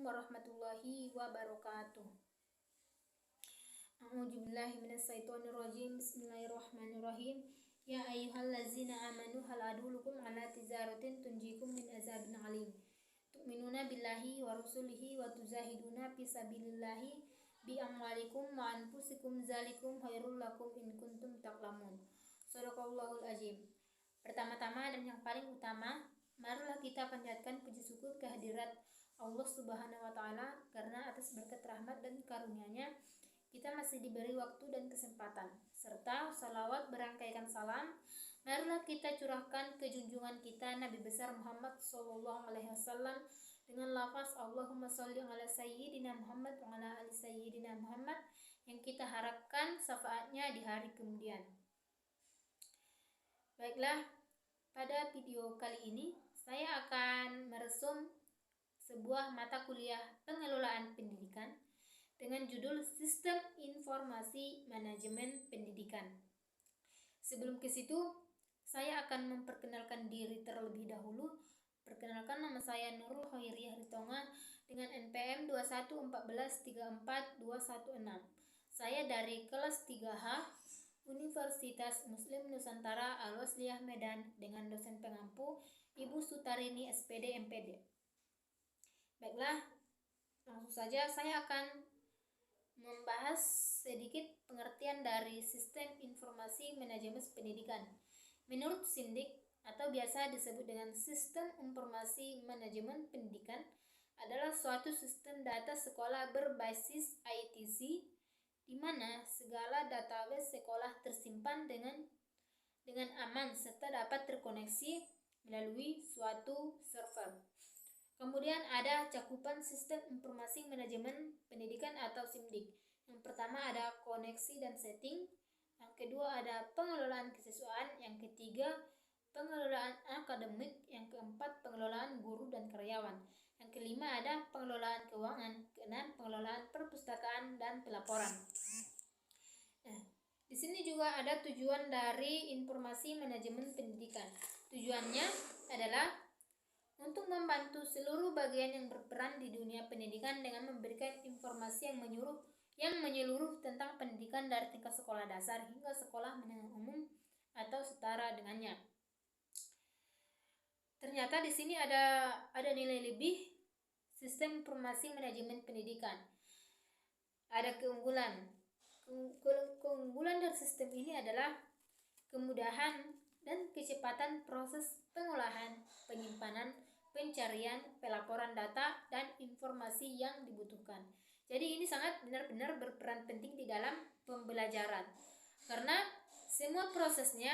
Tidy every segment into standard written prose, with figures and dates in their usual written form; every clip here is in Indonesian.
warahmatullahi wabarakatuh. A'udzubillahi minasyaitonirrajim. Bismillahirrahmanirrahim. Ya ayyuhallazina amanu hal adullukum ala tijaratin tunjikum min azabin alim. Tu'minuna billahi wa rasulihi wa tuzahiduna fi sabilillahi bi amwalikum wa anfusikum zalikum khairul lakum in kuntum ta'lamun. Shadaqallahul azim. Pertama-tama dan yang paling utama, marilah kita panjatkan puji syukur kehadirat Allah Subhanahu wa Ta'ala, karena atas berkat rahmat dan karunia-Nya kita masih diberi waktu dan kesempatan, serta salawat berangkaikan salam marilah kita curahkan ke junjungan kita Nabi besar Muhammad SAW dengan lafaz Allahumma sholli ala sayyidina Muhammad wa ala ali sayyidina Muhammad, yang kita harapkan syafaatnya di hari kemudian. Baiklah, pada video kali ini saya akan meresum sebuah mata kuliah pengelolaan pendidikan dengan judul Sistem Informasi Manajemen Pendidikan. Sebelum ke situ, saya akan memperkenalkan diri terlebih dahulu. Perkenalkan, nama saya Nurul Khairiyah Ritonga dengan NPM 214434216. Saya dari kelas 3H Universitas Muslim Nusantara Al-Wasliyah Medan dengan dosen pengampu Ibu Sutarini SPD MPD. Baiklah, langsung saja saya akan membahas sedikit pengertian dari Sistem Informasi Manajemen Pendidikan. Menurut SIMDIK atau biasa disebut dengan Sistem Informasi Manajemen Pendidikan adalah suatu sistem data sekolah berbasis ITC di mana segala database sekolah tersimpan dengan aman serta dapat terkoneksi melalui suatu server. Kemudian ada cakupan Sistem Informasi Manajemen Pendidikan atau SIMDIK. Yang pertama ada koneksi dan setting, yang kedua ada pengelolaan kesiswaan, yang ketiga pengelolaan akademik, yang keempat pengelolaan guru dan karyawan, yang kelima ada pengelolaan keuangan, keenam pengelolaan perpustakaan dan pelaporan. Nah, di sini juga ada tujuan dari informasi manajemen pendidikan. Tujuannya adalah untuk membantu seluruh bagian yang berperan di dunia pendidikan dengan memberikan informasi yang menyeluruh tentang pendidikan dari tingkat sekolah dasar hingga sekolah menengah umum atau setara dengannya. Ternyata di sini ada nilai lebih Sistem Informasi Manajemen Pendidikan. Ada keunggulan. Keunggulan dari sistem ini adalah kemudahan dan kecepatan proses pengolahan, penyimpanan, pencarian, pelaporan data, dan informasi yang dibutuhkan. Jadi ini sangat benar-benar berperan penting di dalam pembelajaran, karena semua prosesnya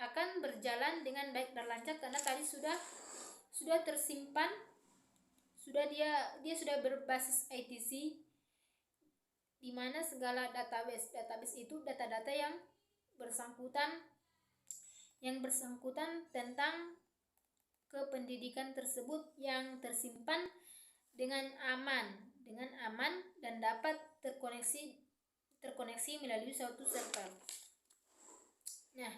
akan berjalan dengan baik dan lancar karena tadi sudah tersimpan, dia sudah berbasis ITC, di mana segala database itu data-data yang bersangkutan tentang kependidikan tersebut yang tersimpan dengan aman dan dapat terkoneksi melalui suatu server. Nah,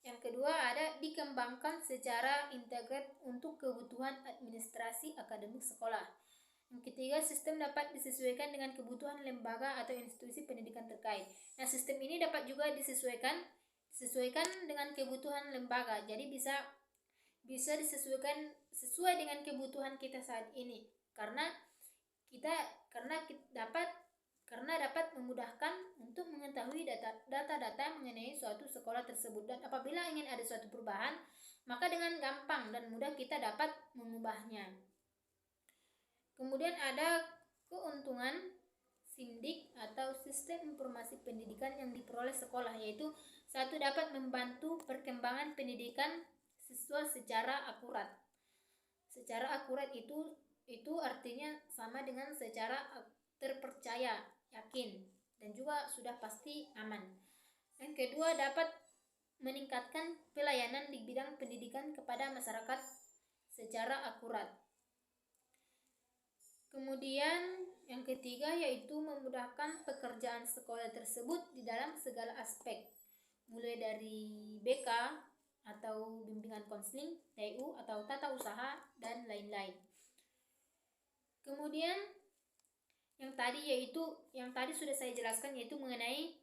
yang kedua ada dikembangkan secara integrat untuk kebutuhan administrasi akademik sekolah. Yang ketiga, sistem dapat disesuaikan dengan kebutuhan lembaga atau institusi pendidikan terkait. Nah, sistem ini dapat juga disesuaikan dengan kebutuhan lembaga. Jadi bisa disesuaikan sesuai dengan kebutuhan kita saat ini. Karena dapat memudahkan untuk mengetahui data-data mengenai suatu sekolah tersebut, dan apabila ingin ada suatu perubahan, maka dengan gampang dan mudah kita dapat mengubahnya. Kemudian ada keuntungan SIMDIK atau Sistem Informasi Pendidikan yang diperoleh sekolah, yaitu satu, dapat membantu perkembangan pendidikan siswa secara akurat. Secara akurat itu artinya sama dengan secara terpercaya, yakin, dan juga sudah pasti aman. Yang kedua, dapat meningkatkan pelayanan di bidang pendidikan kepada masyarakat secara akurat. Kemudian yang ketiga yaitu memudahkan pekerjaan sekolah tersebut di dalam segala aspek, mulai dari BK atau bimbingan konseling, TU atau tata usaha, dan lain-lain. Kemudian yang tadi sudah saya jelaskan, yaitu mengenai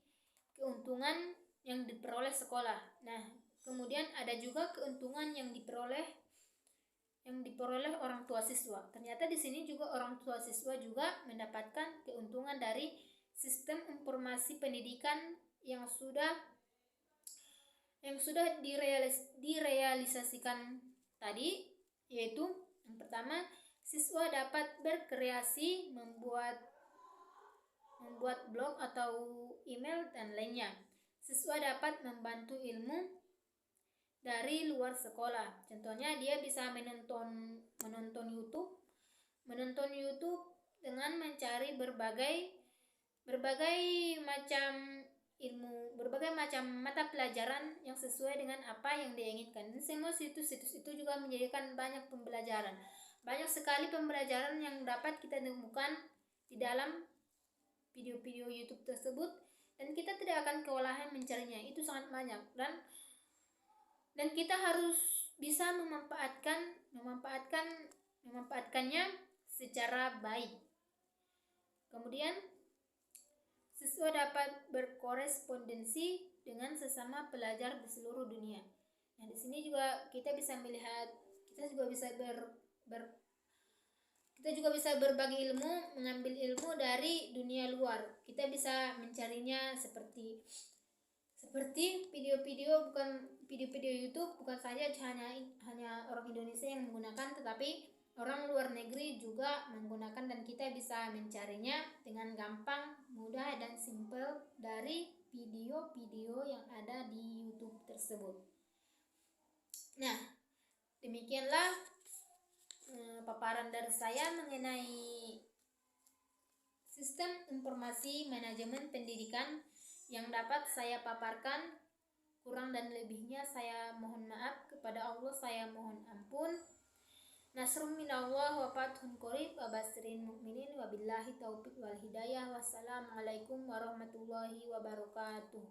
keuntungan yang diperoleh sekolah. Nah, kemudian ada juga keuntungan yang diperoleh orang tua siswa. Ternyata di sini juga orang tua siswa juga mendapatkan keuntungan dari sistem informasi pendidikan yang sudah direalisasikan tadi, yaitu yang pertama, siswa dapat berkreasi membuat blog atau email dan lainnya. Siswa dapat membantu ilmu dari luar sekolah. Contohnya dia bisa menonton YouTube dengan mencari berbagai macam ilmu, berbagai macam mata pelajaran yang sesuai dengan apa yang dia inginkan. Dan semua situs-situs itu juga menjadikan banyak pembelajaran. Banyak sekali pembelajaran yang dapat kita temukan di dalam video-video YouTube tersebut, dan kita tidak akan kewalahan mencarinya. Itu sangat banyak, dan kita harus bisa memanfaatkannya secara baik. Kemudian siswa dapat berkorespondensi dengan sesama pelajar di seluruh dunia. Nah, di sini juga kita bisa melihat, kita juga bisa berbagi ilmu, mengambil ilmu dari dunia luar. Kita bisa mencarinya seperti video-video YouTube, bukan saja hanya orang Indonesia yang menggunakan, tetapi orang luar negeri juga menggunakan, dan kita bisa mencarinya dengan gampang, mudah, dan simple dari video-video yang ada di YouTube tersebut. Nah, demikianlah paparan dari saya mengenai sistem informasi manajemen pendidikan yang dapat saya paparkan. Kurang dan lebihnya saya mohon maaf, kepada Allah saya mohon ampun. Nasrun minallah wa fathun qarib wa basirin mu'minin, wa billahi taufiq wal hidayah. Wassalamualaikum warahmatullahi wabarakatuh.